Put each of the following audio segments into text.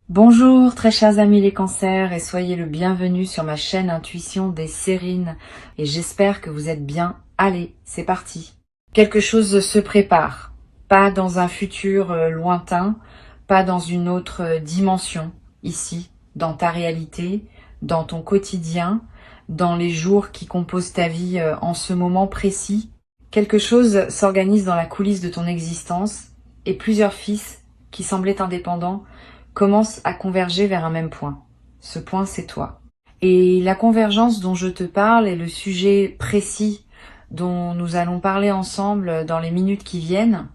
Bonjour très chers amis les cancers et soyez le bienvenu sur ma chaîne Intuition des Sérines et j'espère que vous êtes bien. Allez, c'est parti. Quelque chose se prépare, pas dans un futur lointain, pas dans une autre dimension, ici, dans ta réalité, dans ton quotidien, dans les jours qui composent ta vie en ce moment précis. Quelque chose s'organise dans la coulisse de ton existence et plusieurs fils qui semblaient indépendants commencent à converger vers un même point. Ce point, c'est toi. Et la convergence dont je te parle est le sujet précis dont nous allons parler ensemble dans les minutes qui viennent,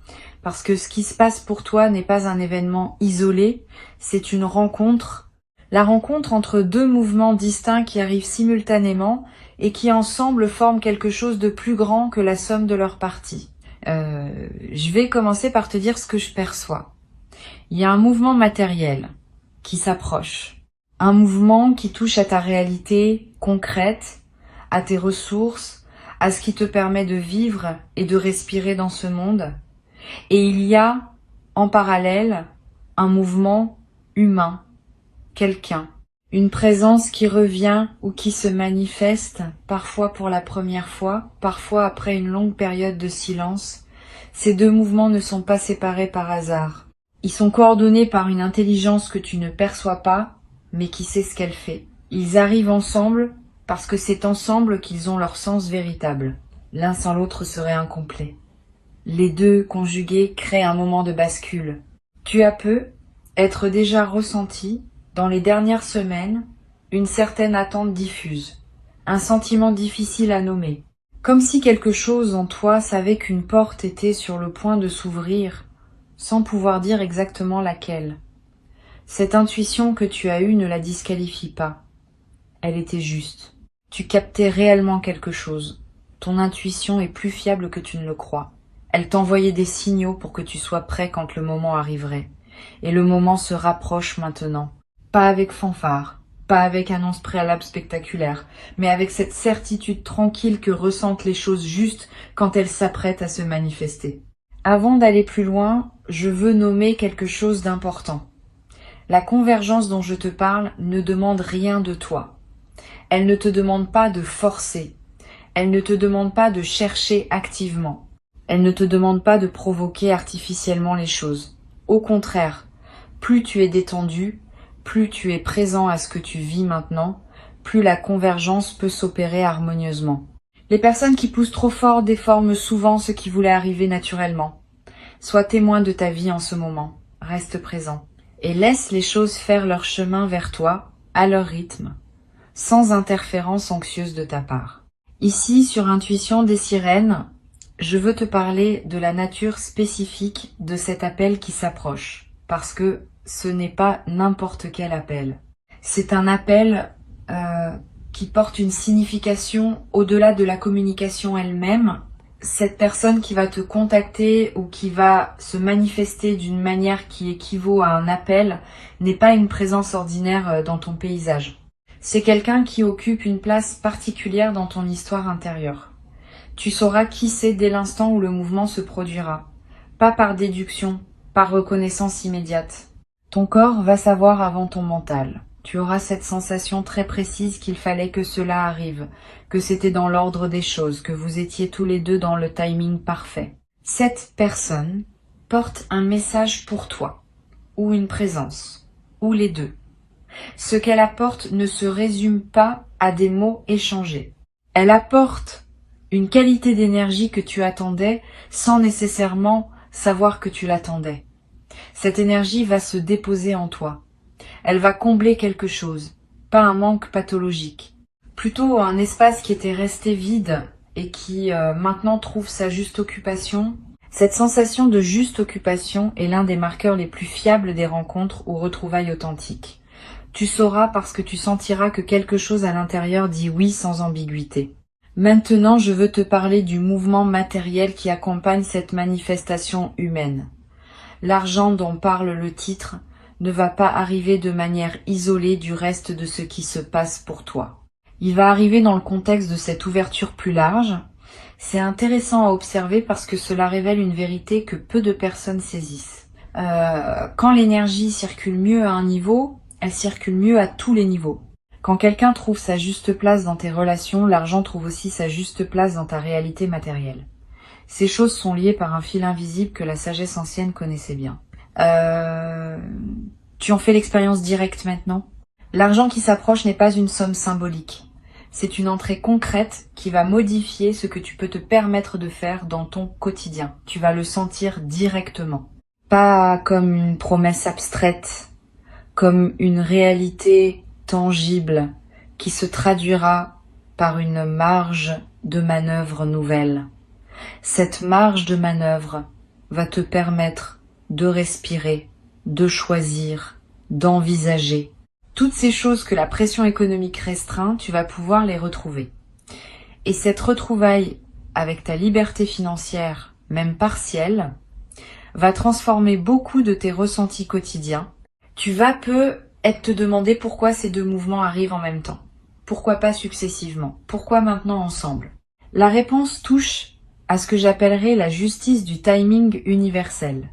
parce que ce qui se passe pour toi n'est pas un événement isolé, c'est une rencontre. La rencontre entre deux mouvements distincts qui arrivent simultanément et qui ensemble forment quelque chose de plus grand que la somme de leurs parties. Je vais commencer par te dire ce que je perçois. Il y a un mouvement matériel qui s'approche, un mouvement qui touche à ta réalité concrète, à tes ressources, à ce qui te permet de vivre et de respirer dans ce monde. Et il y a, en parallèle, un mouvement humain, quelqu'un, une présence qui revient ou qui se manifeste, parfois pour la première fois, parfois après une longue période de silence. Ces deux mouvements ne sont pas séparés par hasard. Ils sont coordonnés par une intelligence que tu ne perçois pas, mais qui sait ce qu'elle fait. Ils arrivent ensemble parce que c'est ensemble qu'ils ont leur sens véritable. L'un sans l'autre serait incomplet. Les deux conjugués créent un moment de bascule. Tu as peu être déjà ressenti, dans les dernières semaines, une certaine attente diffuse, un sentiment difficile à nommer. Comme si quelque chose en toi savait qu'une porte était sur le point de s'ouvrir, sans pouvoir dire exactement laquelle. Cette intuition que tu as eue ne la disqualifie pas. Elle était juste. Tu captais réellement quelque chose. Ton intuition est plus fiable que tu ne le crois. Elle t'envoyait des signaux pour que tu sois prêt quand le moment arriverait. Et le moment se rapproche maintenant. Pas avec fanfare, pas avec annonce préalable spectaculaire, mais avec cette certitude tranquille que ressentent les choses justes quand elles s'apprêtent à se manifester. Avant d'aller plus loin, je veux nommer quelque chose d'important. La convergence dont je te parle ne demande rien de toi. Elle ne te demande pas de forcer. Elle ne te demande pas de chercher activement. Elle ne te demande pas de provoquer artificiellement les choses. Au contraire, plus tu es détendu, plus tu es présent à ce que tu vis maintenant, plus la convergence peut s'opérer harmonieusement. Les personnes qui poussent trop fort déforment souvent ce qui voulait arriver naturellement. Sois témoin de ta vie en ce moment, reste présent, et laisse les choses faire leur chemin vers toi, à leur rythme, sans interférence anxieuse de ta part. Ici, sur Intuition des Sirènes, je veux te parler de la nature spécifique de cet appel qui s'approche, parce que ce n'est pas n'importe quel appel. C'est un appel qui porte une signification au-delà de la communication elle-même. Cette personne qui va te contacter ou qui va se manifester d'une manière qui équivaut à un appel n'est pas une présence ordinaire dans ton paysage. C'est quelqu'un qui occupe une place particulière dans ton histoire intérieure. Tu sauras qui c'est dès l'instant où le mouvement se produira. Pas par déduction, par reconnaissance immédiate. Ton corps va savoir avant ton mental. Tu auras cette sensation très précise qu'il fallait que cela arrive, que c'était dans l'ordre des choses, que vous étiez tous les deux dans le timing parfait. Cette personne porte un message pour toi, ou une présence, ou les deux. Ce qu'elle apporte ne se résume pas à des mots échangés. Elle apporte une qualité d'énergie que tu attendais sans nécessairement savoir que tu l'attendais. Cette énergie va se déposer en toi. Elle va combler quelque chose, pas un manque pathologique. Plutôt un espace qui était resté vide et qui maintenant trouve sa juste occupation. Cette sensation de juste occupation est l'un des marqueurs les plus fiables des rencontres ou retrouvailles authentiques. Tu sauras parce que tu sentiras que quelque chose à l'intérieur dit oui sans ambiguïté. Maintenant, je veux te parler du mouvement matériel qui accompagne cette manifestation humaine. L'argent dont parle le titre ne va pas arriver de manière isolée du reste de ce qui se passe pour toi. Il va arriver dans le contexte de cette ouverture plus large. C'est intéressant à observer parce que cela révèle une vérité que peu de personnes saisissent. Quand l'énergie circule mieux à un niveau, elle circule mieux à tous les niveaux. Quand quelqu'un trouve sa juste place dans tes relations, l'argent trouve aussi sa juste place dans ta réalité matérielle. Ces choses sont liées par un fil invisible que la sagesse ancienne connaissait bien. Tu en fais l'expérience directe maintenant? L'argent qui s'approche n'est pas une somme symbolique. C'est une entrée concrète qui va modifier ce que tu peux te permettre de faire dans ton quotidien. Tu vas le sentir directement. Pas comme une promesse abstraite, comme une réalité tangible qui se traduira par une marge de manœuvre nouvelle. Cette marge de manœuvre va te permettre de respirer, de choisir, d'envisager. Toutes ces choses que la pression économique restreint, tu vas pouvoir les retrouver. Et cette retrouvaille avec ta liberté financière, même partielle, va transformer beaucoup de tes ressentis quotidiens. Tu vas peut-être te demander pourquoi ces deux mouvements arrivent en même temps. Pourquoi pas successivement? Pourquoi maintenant ensemble? La réponse touche à ce que j'appellerais la justice du timing universel.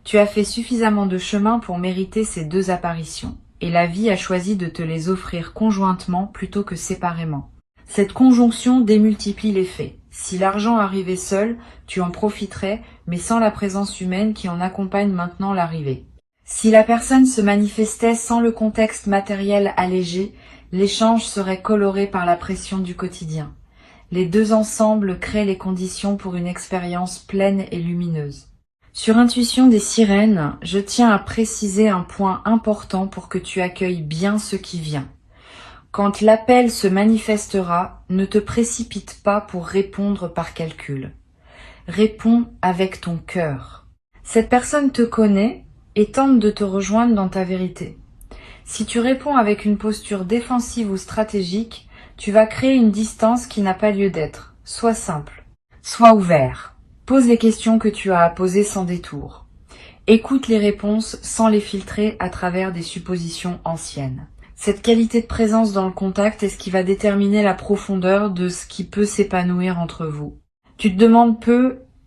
Tu as fait suffisamment de chemin pour mériter ces deux apparitions, et la vie a choisi de te les offrir conjointement plutôt que séparément. Cette conjonction démultiplie les faits. Si l'argent arrivait seul, tu en profiterais, mais sans la présence humaine qui en accompagne maintenant l'arrivée. Si la personne se manifestait sans le contexte matériel allégé, l'échange serait coloré par la pression du quotidien. Les deux ensemble créent les conditions pour une expérience pleine et lumineuse. Sur Intuition des sirènes, je tiens à préciser un point important pour que tu accueilles bien ce qui vient. Quand l'appel se manifestera, ne te précipite pas pour répondre par calcul. Réponds avec ton cœur. Cette personne te connaît et tente de te rejoindre dans ta vérité. Si tu réponds avec une posture défensive ou stratégique, tu vas créer une distance qui n'a pas lieu d'être. Sois simple. Sois ouvert. Pose les questions que tu as à poser sans détour. Écoute les réponses sans les filtrer à travers des suppositions anciennes. Cette qualité de présence dans le contact est ce qui va déterminer la profondeur de ce qui peut s'épanouir entre vous. Tu te demandes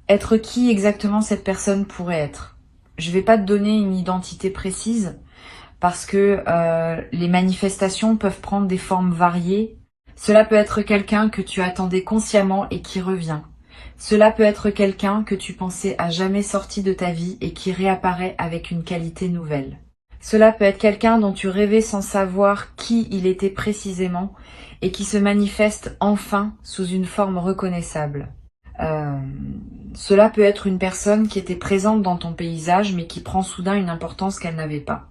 être qui exactement cette personne pourrait être. Je vais pas te donner une identité précise parce que les manifestations peuvent prendre des formes variées. Cela peut être quelqu'un que tu attendais consciemment et qui revient. Cela peut être quelqu'un que tu pensais à jamais sorti de ta vie et qui réapparaît avec une qualité nouvelle. Cela peut être quelqu'un dont tu rêvais sans savoir qui il était précisément et qui se manifeste enfin sous une forme reconnaissable. Cela peut être une personne qui était présente dans ton paysage mais qui prend soudain une importance qu'elle n'avait pas.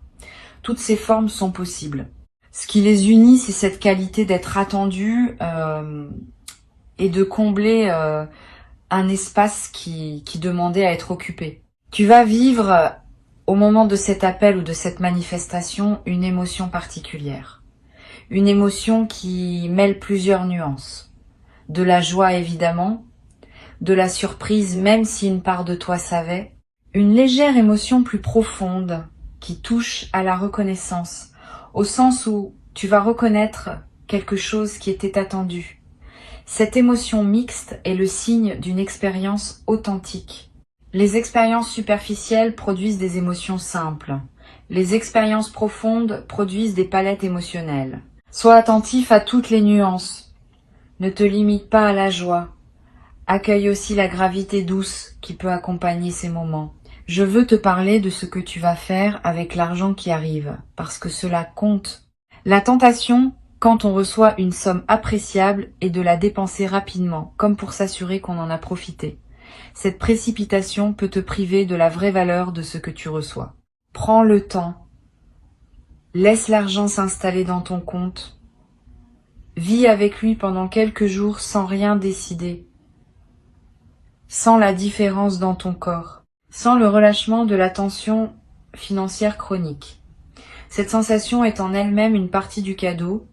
Toutes ces formes sont possibles. Ce qui les unit, c'est cette qualité d'être attendu et de combler un espace qui demandait à être occupé. Tu vas vivre au moment de cet appel ou de cette manifestation une émotion particulière. Une émotion qui mêle plusieurs nuances. De la joie évidemment, de la surprise même si une part de toi savait, une légère émotion plus profonde qui touche à la reconnaissance, au sens où tu vas reconnaître quelque chose qui était attendu. Cette émotion mixte est le signe d'une expérience authentique. Les expériences superficielles produisent des émotions simples. Les expériences profondes produisent des palettes émotionnelles. Sois attentif à toutes les nuances. Ne te limite pas à la joie. Accueille aussi la gravité douce qui peut accompagner ces moments. Je veux te parler de ce que tu vas faire avec l'argent qui arrive, parce que cela compte. La tentation, quand on reçoit une somme appréciable, est de la dépenser rapidement, comme pour s'assurer qu'on en a profité. Cette précipitation peut te priver de la vraie valeur de ce que tu reçois. Prends le temps. Laisse l'argent s'installer dans ton compte. Vis avec lui pendant quelques jours sans rien décider. Sans la différence dans ton corps. Sans le relâchement de la tension financière chronique. Cette sensation est en elle-même une partie du cadeau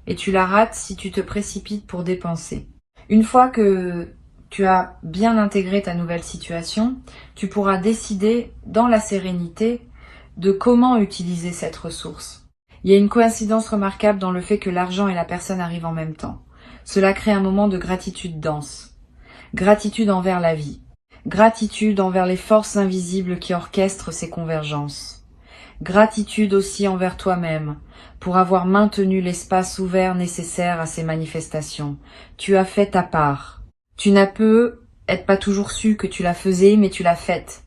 et tu la rates si tu te précipites pour dépenser. Une fois que tu as bien intégré ta nouvelle situation, tu pourras décider dans la sérénité de comment utiliser cette ressource. Il y a une coïncidence remarquable dans le fait que l'argent et la personne arrivent en même temps. Cela crée un moment de gratitude dense. Gratitude envers la vie. Gratitude envers les forces invisibles qui orchestrent ces convergences. Gratitude aussi envers toi-même pour avoir maintenu l'espace ouvert nécessaire à ces manifestations. Tu as fait ta part. Tu n'as peut-être pas toujours su que tu la faisais, mais tu l'as faite.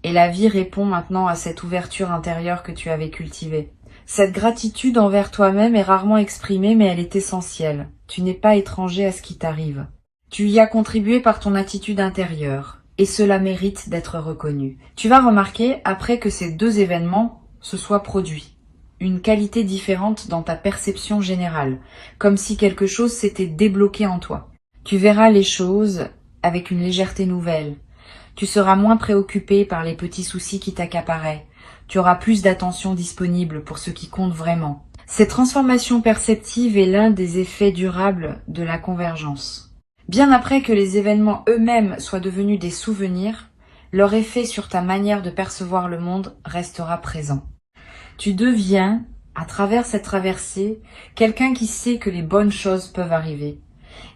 Et la vie répond maintenant à cette ouverture intérieure que tu avais cultivée. Cette gratitude envers toi-même est rarement exprimée, mais elle est essentielle. Tu n'es pas étranger à ce qui t'arrive. Tu y as contribué par ton attitude intérieure, et cela mérite d'être reconnu. Tu vas remarquer, après que ces deux événements se soient produits, une qualité différente dans ta perception générale, comme si quelque chose s'était débloqué en toi. Tu verras les choses avec une légèreté nouvelle. Tu seras moins préoccupé par les petits soucis qui t'accaparaient. Tu auras plus d'attention disponible pour ce qui compte vraiment. Cette transformation perceptive est l'un des effets durables de la convergence. Bien après que les événements eux-mêmes soient devenus des souvenirs, leur effet sur ta manière de percevoir le monde restera présent. Tu deviens, à travers cette traversée, quelqu'un qui sait que les bonnes choses peuvent arriver.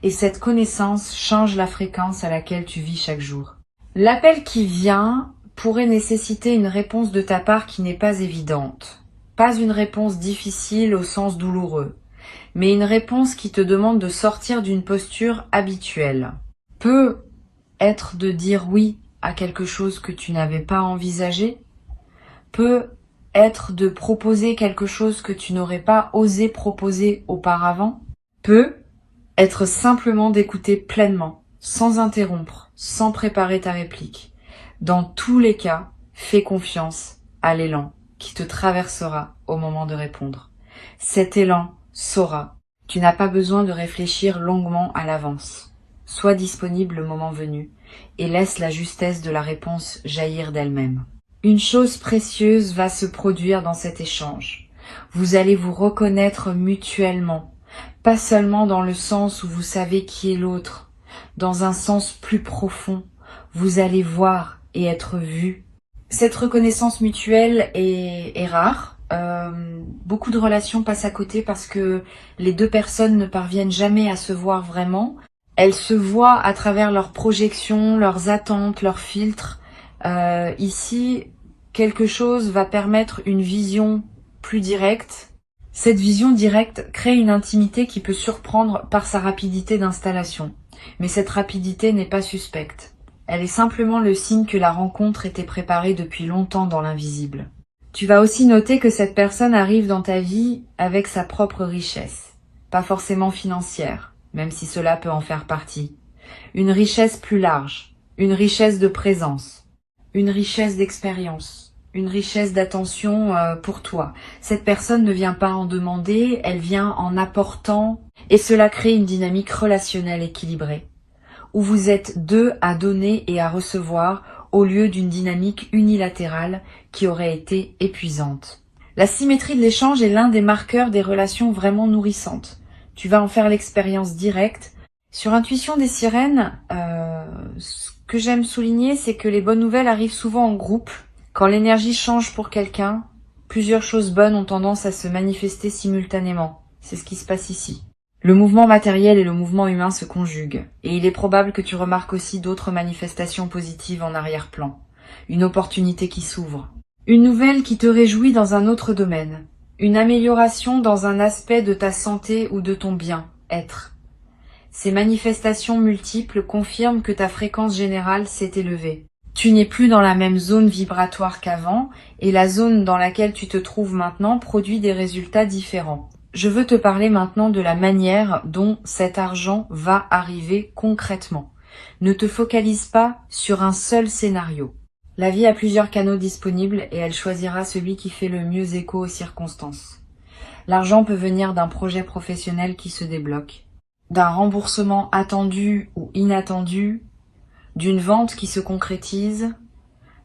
Et cette connaissance change la fréquence à laquelle tu vis chaque jour. L'appel qui vient pourrait nécessiter une réponse de ta part qui n'est pas évidente. Pas une réponse difficile au sens douloureux, mais une réponse qui te demande de sortir d'une posture habituelle. Peut être de dire oui à quelque chose que tu n'avais pas envisagé, peut être de proposer quelque chose que tu n'aurais pas osé proposer auparavant, peut être simplement d'écouter pleinement, sans interrompre, sans préparer ta réplique. Dans tous les cas, fais confiance à l'élan qui te traversera au moment de répondre. Cet élan saura. Tu n'as pas besoin de réfléchir longuement à l'avance. Sois disponible le moment venu et laisse la justesse de la réponse jaillir d'elle-même. Une chose précieuse va se produire dans cet échange. Vous allez vous reconnaître mutuellement, pas seulement dans le sens où vous savez qui est l'autre, dans un sens plus profond. Vous allez voir et être vu. Cette reconnaissance mutuelle est rare. Beaucoup de relations passent à côté parce que les deux personnes ne parviennent jamais à se voir vraiment. Elles se voient à travers leurs projections, leurs attentes, leurs filtres. Ici, quelque chose va permettre une vision plus directe. Cette vision directe crée une intimité qui peut surprendre par sa rapidité d'installation. Mais cette rapidité n'est pas suspecte. Elle est simplement le signe que la rencontre était préparée depuis longtemps dans l'invisible. Tu vas aussi noter que cette personne arrive dans ta vie avec sa propre richesse. Pas forcément financière, même si cela peut en faire partie. Une richesse plus large, une richesse de présence, une richesse d'expérience, une richesse d'attention pour toi. Cette personne ne vient pas en demander, elle vient en apportant, et cela crée une dynamique relationnelle équilibrée, où vous êtes deux à donner et à recevoir au lieu d'une dynamique unilatérale qui aurait été épuisante. La symétrie de l'échange est l'un des marqueurs des relations vraiment nourrissantes. Tu vas en faire l'expérience directe. Sur Intuition des sirènes, ce que j'aime souligner, c'est que les bonnes nouvelles arrivent souvent en groupe. Quand l'énergie change pour quelqu'un, plusieurs choses bonnes ont tendance à se manifester simultanément. C'est ce qui se passe ici. Le mouvement matériel et le mouvement humain se conjuguent, et il est probable que tu remarques aussi d'autres manifestations positives en arrière-plan. Une opportunité qui s'ouvre. Une nouvelle qui te réjouit dans un autre domaine. Une amélioration dans un aspect de ta santé ou de ton bien-être. Ces manifestations multiples confirment que ta fréquence générale s'est élevée. Tu n'es plus dans la même zone vibratoire qu'avant, et la zone dans laquelle tu te trouves maintenant produit des résultats différents. Je veux te parler maintenant de la manière dont cet argent va arriver concrètement. Ne te focalise pas sur un seul scénario. La vie a plusieurs canaux disponibles et elle choisira celui qui fait le mieux écho aux circonstances. L'argent peut venir d'un projet professionnel qui se débloque, d'un remboursement attendu ou inattendu, d'une vente qui se concrétise,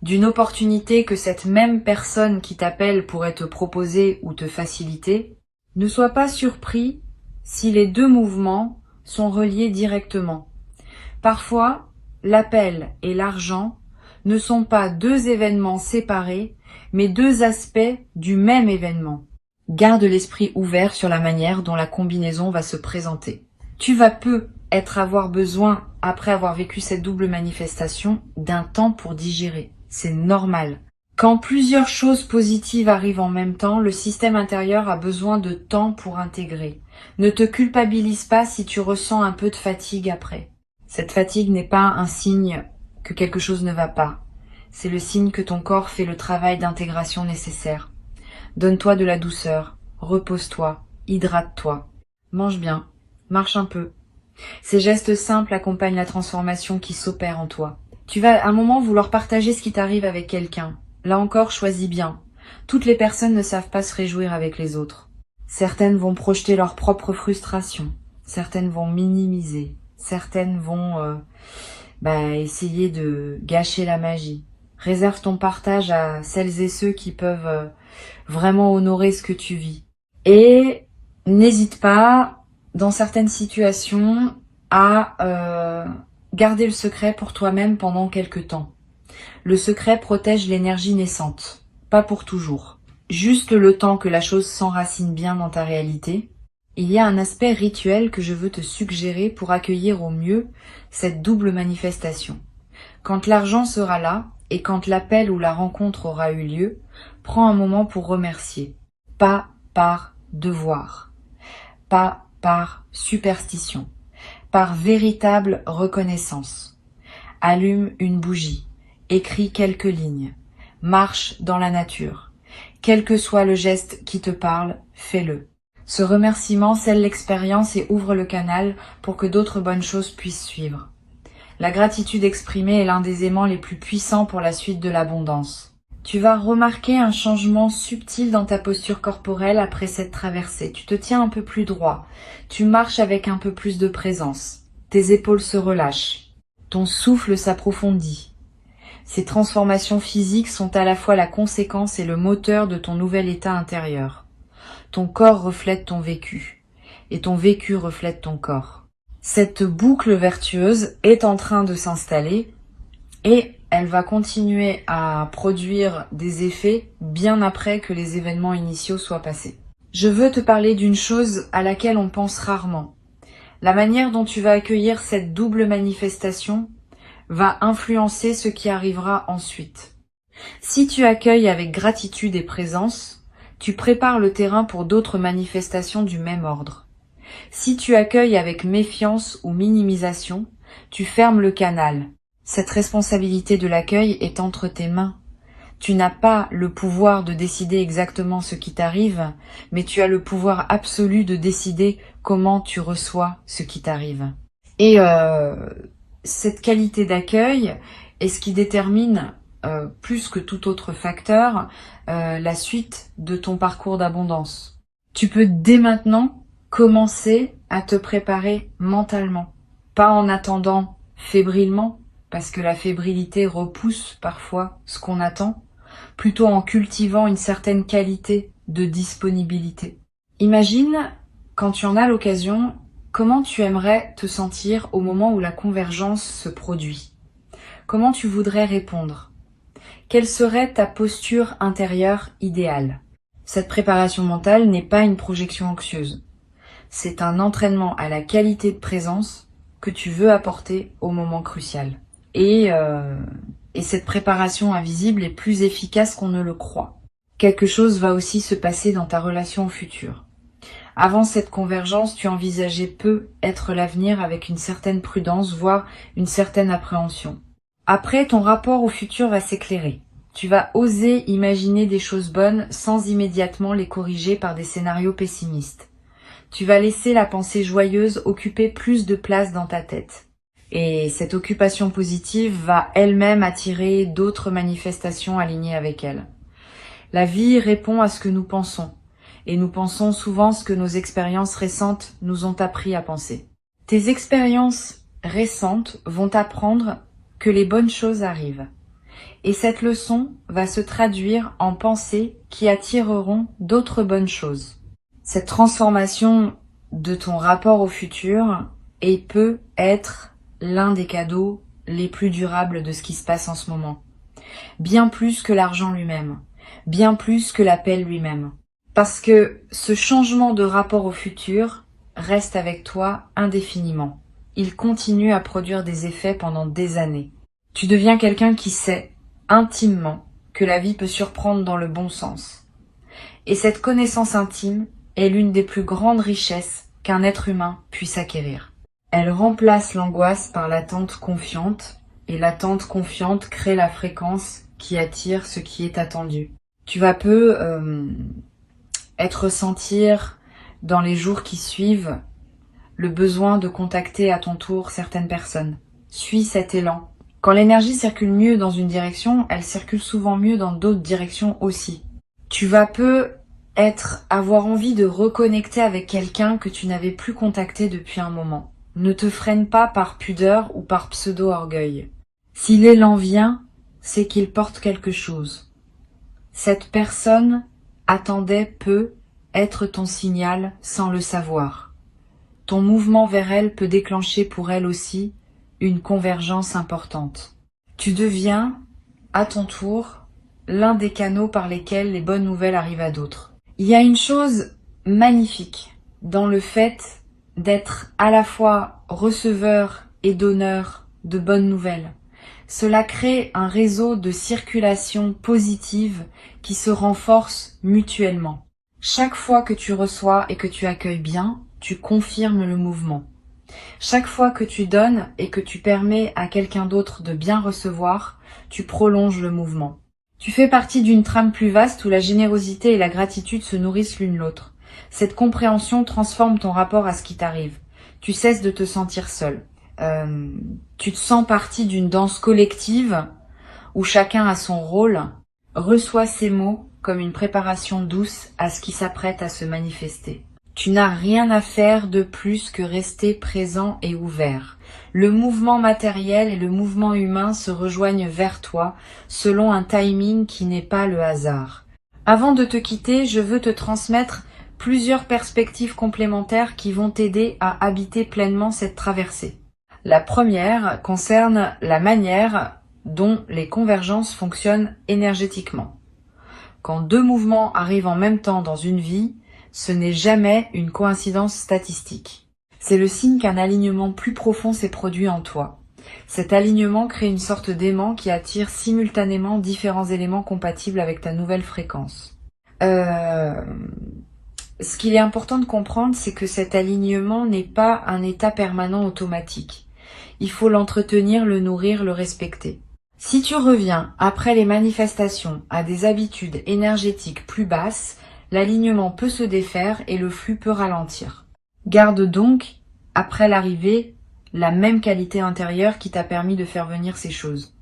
d'une opportunité que cette même personne qui t'appelle pourrait te proposer ou te faciliter. Ne sois pas surpris si les deux mouvements sont reliés directement. Parfois, l'appel et l'argent ne sont pas deux événements séparés, mais deux aspects du même événement. Garde l'esprit ouvert sur la manière dont la combinaison va se présenter. Tu vas peu avoir besoin, après avoir vécu cette double manifestation, d'un temps pour digérer. C'est normal. Quand plusieurs choses positives arrivent en même temps, le système intérieur a besoin de temps pour intégrer. Ne te culpabilise pas si tu ressens un peu de fatigue après. Cette fatigue n'est pas un signe que quelque chose ne va pas. C'est le signe que ton corps fait le travail d'intégration nécessaire. Donne-toi de la douceur, repose-toi, hydrate-toi, mange bien, marche un peu. Ces gestes simples accompagnent la transformation qui s'opère en toi. Tu vas à un moment vouloir partager ce qui t'arrive avec quelqu'un. Là encore, choisis bien. Toutes les personnes ne savent pas se réjouir avec les autres. Certaines vont projeter leur propre frustration. Certaines vont minimiser. Certaines vont essayer de gâcher la magie. Réserve ton partage à celles et ceux qui peuvent vraiment honorer ce que tu vis. Et n'hésite pas, dans certaines situations, à garder le secret pour toi-même pendant quelque temps. Le secret protège l'énergie naissante, pas pour toujours. Juste le temps que la chose s'enracine bien dans ta réalité. Il y a un aspect rituel que je veux te suggérer pour accueillir au mieux cette double manifestation. Quand l'argent sera là, et quand l'appel ou la rencontre aura eu lieu, prends un moment pour remercier. Pas par devoir, pas par superstition, par véritable reconnaissance. Allume une bougie, écris quelques lignes, marche dans la nature. Quel que soit le geste qui te parle, fais-le. Ce remerciement scelle l'expérience et ouvre le canal pour que d'autres bonnes choses puissent suivre. La gratitude exprimée est l'un des aimants les plus puissants pour la suite de l'abondance. Tu vas remarquer un changement subtil dans ta posture corporelle après cette traversée. Tu te tiens un peu plus droit. Tu marches avec un peu plus de présence. Tes épaules se relâchent. Ton souffle s'approfondit. Ces transformations physiques sont à la fois la conséquence et le moteur de ton nouvel état intérieur. Ton corps reflète ton vécu, et ton vécu reflète ton corps. Cette boucle vertueuse est en train de s'installer et elle va continuer à produire des effets bien après que les événements initiaux soient passés. Je veux te parler d'une chose à laquelle on pense rarement. La manière dont tu vas accueillir cette double manifestation va influencer ce qui arrivera ensuite. Si tu accueilles avec gratitude et présence, tu prépares le terrain pour d'autres manifestations du même ordre. Si tu accueilles avec méfiance ou minimisation, tu fermes le canal. Cette responsabilité de l'accueil est entre tes mains. Tu n'as pas le pouvoir de décider exactement ce qui t'arrive, mais tu as le pouvoir absolu de décider comment tu reçois ce qui t'arrive. Et cette qualité d'accueil est ce qui détermine, plus que tout autre facteur, la suite de ton parcours d'abondance. Tu peux dès maintenant commencer à te préparer mentalement, pas en attendant fébrilement, parce que la fébrilité repousse parfois ce qu'on attend, plutôt en cultivant une certaine qualité de disponibilité. Imagine, quand tu en as l'occasion, comment tu aimerais te sentir au moment où la convergence se produit. Comment tu voudrais répondre? Quelle serait ta posture intérieure idéale? Cette préparation mentale n'est pas une projection anxieuse. C'est un entraînement à la qualité de présence que tu veux apporter au moment crucial. Et cette préparation invisible est plus efficace qu'on ne le croit. Quelque chose va aussi se passer dans ta relation au futur. Avant cette convergence, tu envisageais peu être l'avenir avec une certaine prudence, voire une certaine appréhension. Après, ton rapport au futur va s'éclairer. Tu vas oser imaginer des choses bonnes sans immédiatement les corriger par des scénarios pessimistes. Tu vas laisser la pensée joyeuse occuper plus de place dans ta tête. Et cette occupation positive va elle-même attirer d'autres manifestations alignées avec elle. La vie répond à ce que nous pensons, et nous pensons souvent ce que nos expériences récentes nous ont appris à penser. Tes expériences récentes vont t'apprendre que les bonnes choses arrivent. Et cette leçon va se traduire en pensées qui attireront d'autres bonnes choses. Cette transformation de ton rapport au futur peut être l'un des cadeaux les plus durables de ce qui se passe en ce moment. Bien plus que l'argent lui-même, bien plus que l'appel lui-même. Parce que ce changement de rapport au futur reste avec toi indéfiniment. il continue à produire des effets pendant des années. Tu deviens quelqu'un qui sait, intimement, que la vie peut surprendre dans le bon sens. Et cette connaissance intime est l'une des plus grandes richesses qu'un être humain puisse acquérir. Elle remplace l'angoisse par l'attente confiante, et l'attente confiante crée la fréquence qui attire ce qui est attendu. Tu vas peu ressentir dans les jours qui suivent le besoin de contacter à ton tour certaines personnes. Suis cet élan. Quand l'énergie circule mieux dans une direction, elle circule souvent mieux dans d'autres directions aussi. Tu vas peu avoir envie de reconnecter avec quelqu'un que tu n'avais plus contacté depuis un moment. Ne te freine pas par pudeur ou par pseudo-orgueil. Si l'élan vient, c'est qu'il porte quelque chose. Cette personne attendait peu être ton signal sans le savoir. Ton mouvement vers elle peut déclencher pour elle aussi une convergence importante. Tu deviens, à ton tour, l'un des canaux par lesquels les bonnes nouvelles arrivent à d'autres. Il y a une chose magnifique dans le fait d'être à la fois receveur et donneur de bonnes nouvelles. Cela crée un réseau de circulation positive qui se renforce mutuellement. Chaque fois que tu reçois et que tu accueilles bien, tu confirmes le mouvement. Chaque fois que tu donnes et que tu permets à quelqu'un d'autre de bien recevoir, tu prolonges le mouvement. Tu fais partie d'une trame plus vaste où la générosité et la gratitude se nourrissent l'une l'autre. Cette compréhension transforme ton rapport à ce qui t'arrive. Tu cesses de te sentir seul. Tu te sens partie d'une danse collective où chacun a son rôle. Reçois ces mots comme une préparation douce à ce qui s'apprête à se manifester. Tu n'as rien à faire de plus que rester présent et ouvert. Le mouvement matériel et le mouvement humain se rejoignent vers toi selon un timing qui n'est pas le hasard. Avant de te quitter, je veux te transmettre plusieurs perspectives complémentaires qui vont t'aider à habiter pleinement cette traversée. La première concerne la manière dont les convergences fonctionnent énergétiquement. Quand deux mouvements arrivent en même temps dans une vie, ce n'est jamais une coïncidence statistique. C'est le signe qu'un alignement plus profond s'est produit en toi. Cet alignement crée une sorte d'aimant qui attire simultanément différents éléments compatibles avec ta nouvelle fréquence. Ce qu'il est important de comprendre, c'est que cet alignement n'est pas un état permanent automatique. Il faut l'entretenir, le nourrir, le respecter. Si tu reviens, après les manifestations, à des habitudes énergétiques plus basses, l'alignement peut se défaire et le flux peut ralentir. Garde donc, après l'arrivée, la même qualité intérieure qui t'a permis de faire venir ces choses.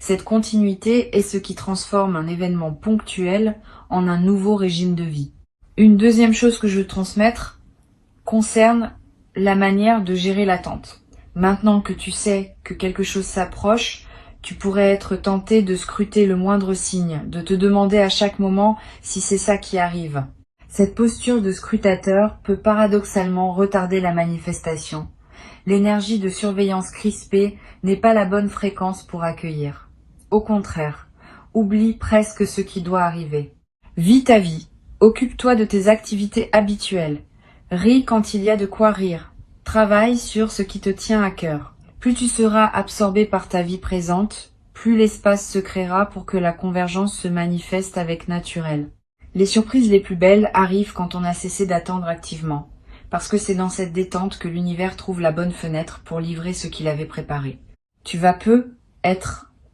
Cette continuité est ce qui transforme un événement ponctuel en un nouveau régime de vie. Une deuxième chose que je veux transmettre concerne la manière de gérer l'attente. Maintenant que tu sais que quelque chose s'approche, tu pourrais être tenté de scruter le moindre signe, de te demander à chaque moment si c'est ça qui arrive. Cette posture de scrutateur peut paradoxalement retarder la manifestation. L'énergie de surveillance crispée n'est pas la bonne fréquence pour accueillir. Au contraire, oublie presque ce qui doit arriver. Vis ta vie, occupe-toi de tes activités habituelles, ris quand il y a de quoi rire, travaille sur ce qui te tient à cœur. Plus tu seras absorbé par ta vie présente, plus l'espace se créera pour que la convergence se manifeste avec naturel. Les surprises les plus belles arrivent quand on a cessé d'attendre activement, parce que c'est dans cette détente que l'univers trouve la bonne fenêtre pour livrer ce qu'il avait préparé. Tu vas peu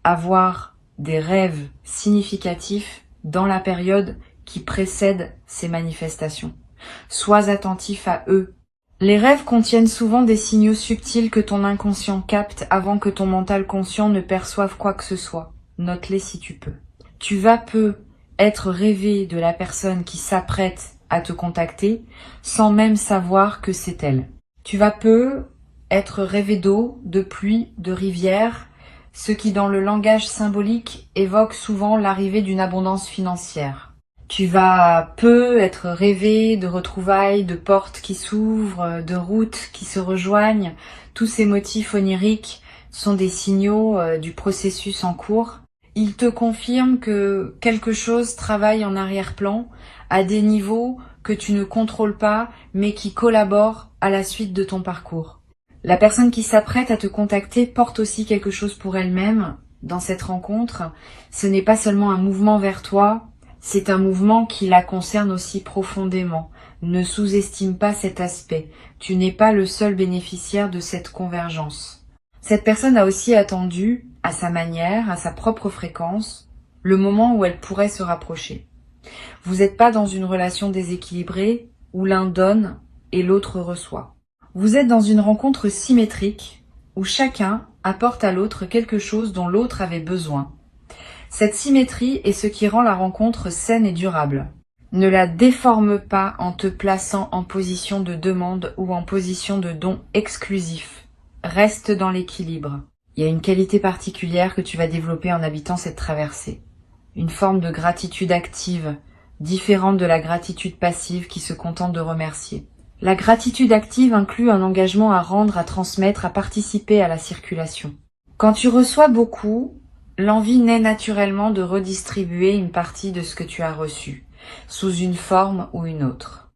avoir des rêves significatifs dans la période qui précède ces manifestations. Sois attentif à eux. Les rêves contiennent souvent des signaux subtils que ton inconscient capte avant que ton mental conscient ne perçoive quoi que ce soit. Note-les si tu peux. Tu vas peu être rêvé de la personne qui s'apprête à te contacter sans même savoir que c'est elle. Tu vas peu être rêvé d'eau, de pluie, de rivière, ce qui dans le langage symbolique évoque souvent l'arrivée d'une abondance financière. Tu vas peu être rêvé de retrouvailles, de portes qui s'ouvrent, de routes qui se rejoignent. Tous ces motifs oniriques sont des signaux du processus en cours. Ils te confirment que quelque chose travaille en arrière-plan à des niveaux que tu ne contrôles pas mais qui collaborent à la suite de ton parcours. La personne qui s'apprête à te contacter porte aussi quelque chose pour elle-même dans cette rencontre. Ce n'est pas seulement un mouvement vers toi, c'est un mouvement qui la concerne aussi profondément. Ne sous-estime pas cet aspect. Tu n'es pas le seul bénéficiaire de cette convergence. Cette personne a aussi attendu, à sa manière, à sa propre fréquence, le moment où elle pourrait se rapprocher. Vous n'êtes pas dans une relation déséquilibrée où l'un donne et l'autre reçoit. Vous êtes dans une rencontre symétrique où chacun apporte à l'autre quelque chose dont l'autre avait besoin. Cette symétrie est ce qui rend la rencontre saine et durable. Ne la déforme pas en te plaçant en position de demande ou en position de don exclusif. Reste dans l'équilibre. Il y a une qualité particulière que tu vas développer en habitant cette traversée. Une forme de gratitude active, différente de la gratitude passive qui se contente de remercier. La gratitude active inclut un engagement à rendre, à transmettre, à participer à la circulation. Quand tu reçois beaucoup, l'envie naît naturellement de redistribuer une partie de ce que tu as reçu, sous une forme ou une autre.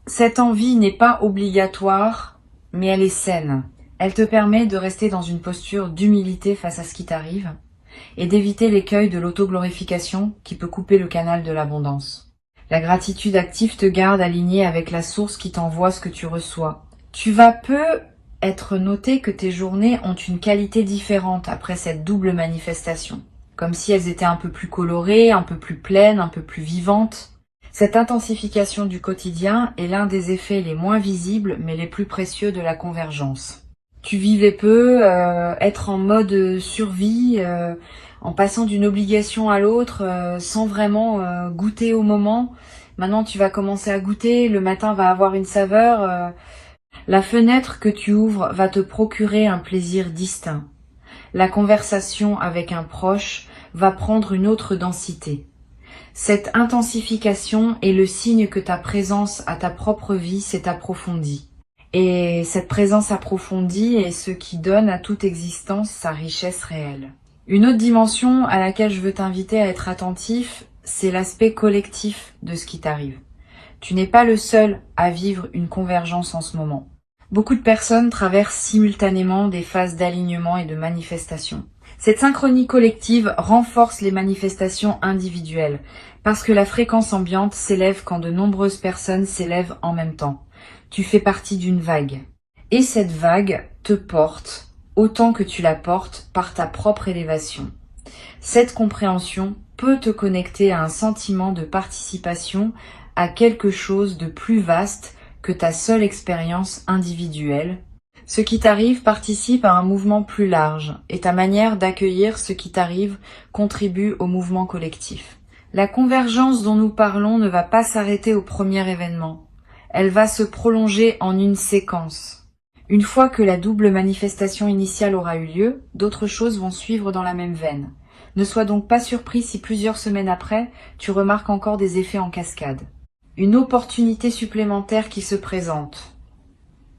Cette envie n'est pas obligatoire, mais elle est saine. Elle te permet de rester dans une posture d'humilité face à ce qui t'arrive et d'éviter l'écueil de l'autoglorification qui peut couper le canal de l'abondance. La gratitude active te garde aligné avec la source qui t'envoie ce que tu reçois. Tu vas peu être noté que tes journées ont une qualité différente après cette double manifestation, comme si elles étaient un peu plus colorées, un peu plus pleines, un peu plus vivantes. Cette intensification du quotidien est l'un des effets les moins visibles mais les plus précieux de la convergence. Tu vivais peu, être en mode survie, en passant d'une obligation à l'autre, sans vraiment goûter au moment. Maintenant, tu vas commencer à goûter, le matin va avoir une saveur. La fenêtre que tu ouvres va te procurer un plaisir distinct. La conversation avec un proche va prendre une autre densité. Cette intensification est le signe que ta présence à ta propre vie s'est approfondie. Et cette présence approfondie est ce qui donne à toute existence sa richesse réelle. Une autre dimension à laquelle je veux t'inviter à être attentif, c'est l'aspect collectif de ce qui t'arrive. Tu n'es pas le seul à vivre une convergence en ce moment. Beaucoup de personnes traversent simultanément des phases d'alignement et de manifestation. Cette synchronie collective renforce les manifestations individuelles, parce que la fréquence ambiante s'élève quand de nombreuses personnes s'élèvent en même temps. Tu fais partie d'une vague. Et cette vague te porte autant que tu la portes par ta propre élévation. Cette compréhension peut te connecter à un sentiment de participation à quelque chose de plus vaste que ta seule expérience individuelle. Ce qui t'arrive participe à un mouvement plus large et ta manière d'accueillir ce qui t'arrive contribue au mouvement collectif. La convergence dont nous parlons ne va pas s'arrêter au premier événement. Elle va se prolonger en une séquence. Une fois que la double manifestation initiale aura eu lieu, d'autres choses vont suivre dans la même veine. Ne sois donc pas surpris si plusieurs semaines après, tu remarques encore des effets en cascade. Une opportunité supplémentaire qui se présente.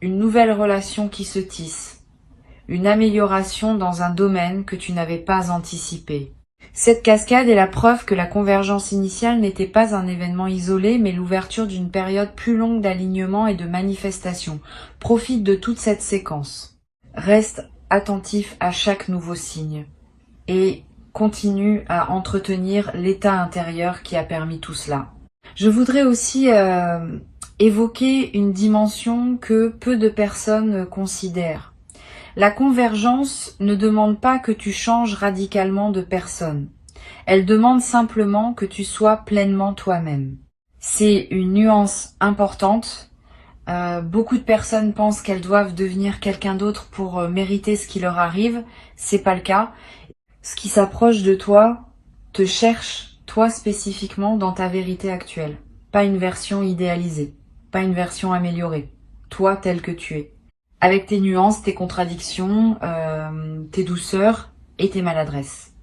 Une nouvelle relation qui se tisse. Une amélioration dans un domaine que tu n'avais pas anticipé. Cette cascade est la preuve que la convergence initiale n'était pas un événement isolé, mais l'ouverture d'une période plus longue d'alignement et de manifestation. Profite de toute cette séquence. Reste attentif à chaque nouveau signe et continue à entretenir l'état intérieur qui a permis tout cela. Je voudrais aussi évoquer une dimension que peu de personnes considèrent. La convergence ne demande pas que tu changes radicalement de personne. Elle demande simplement que tu sois pleinement toi-même. C'est une nuance importante. Beaucoup de personnes pensent qu'elles doivent devenir quelqu'un d'autre pour mériter ce qui leur arrive. C'est pas le cas. Ce qui s'approche de toi te cherche, toi spécifiquement, dans ta vérité actuelle. Pas une version idéalisée, pas une version améliorée. Toi tel que tu es. Avec tes nuances, tes contradictions, tes douceurs et tes maladresses.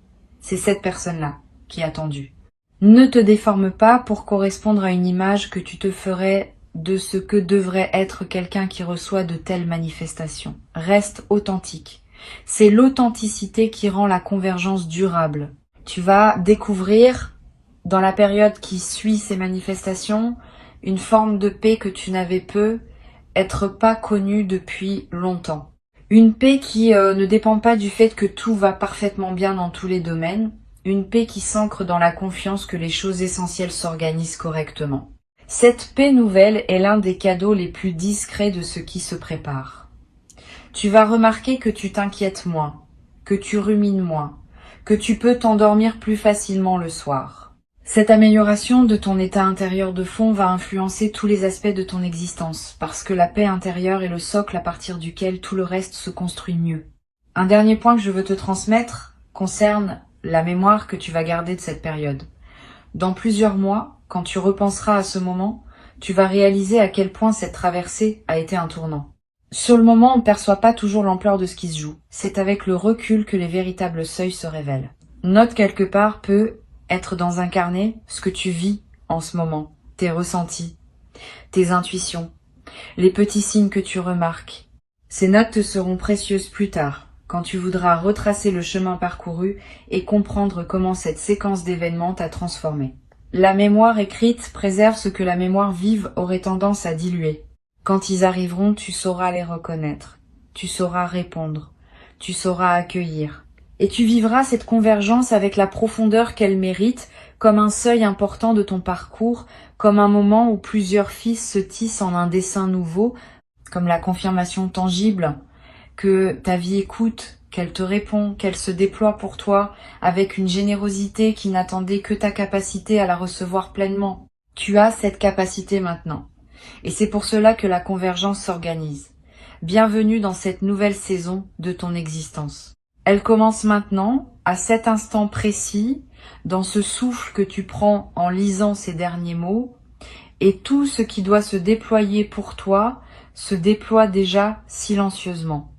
C'est cette personne-là qui est attendue. Ne te déforme pas pour correspondre à une image que tu te ferais de ce que devrait être quelqu'un qui reçoit de telles manifestations. Reste authentique. C'est l'authenticité qui rend la convergence durable. Tu vas découvrir, dans la période qui suit ces manifestations, une forme de paix que tu n'avais peu, être pas connu depuis longtemps. Une paix qui ne dépend pas du fait que tout va parfaitement bien dans tous les domaines, une paix qui s'ancre dans la confiance que les choses essentielles s'organisent correctement. Cette paix nouvelle est l'un des cadeaux les plus discrets de ce qui se prépare. Tu vas remarquer que tu t'inquiètes moins, que tu rumines moins, que tu peux t'endormir plus facilement le soir. Cette amélioration de ton état intérieur de fond va influencer tous les aspects de ton existence, parce que la paix intérieure est le socle à partir duquel tout le reste se construit mieux. Un dernier point que je veux te transmettre concerne la mémoire que tu vas garder de cette période. Dans plusieurs mois, quand tu repenseras à ce moment, tu vas réaliser à quel point cette traversée a été un tournant. Sur le moment, on ne perçoit pas toujours l'ampleur de ce qui se joue. C'est avec le recul que les véritables seuils se révèlent. Note quelque part peut être dans un carnet ce que tu vis en ce moment, tes ressentis, tes intuitions, les petits signes que tu remarques. Ces notes te seront précieuses plus tard, quand tu voudras retracer le chemin parcouru et comprendre comment cette séquence d'événements t'a transformé. La mémoire écrite préserve ce que la mémoire vive aurait tendance à diluer. Quand ils arriveront, tu sauras les reconnaître, tu sauras répondre, tu sauras accueillir. Et tu vivras cette convergence avec la profondeur qu'elle mérite, comme un seuil important de ton parcours, comme un moment où plusieurs fils se tissent en un dessin nouveau, comme la confirmation tangible que ta vie écoute, qu'elle te répond, qu'elle se déploie pour toi avec une générosité qui n'attendait que ta capacité à la recevoir pleinement. Tu as cette capacité maintenant. Et c'est pour cela que la convergence s'organise. Bienvenue dans cette nouvelle saison de ton existence. Elle commence maintenant, à cet instant précis, dans ce souffle que tu prends en lisant ces derniers mots, et tout ce qui doit se déployer pour toi se déploie déjà silencieusement.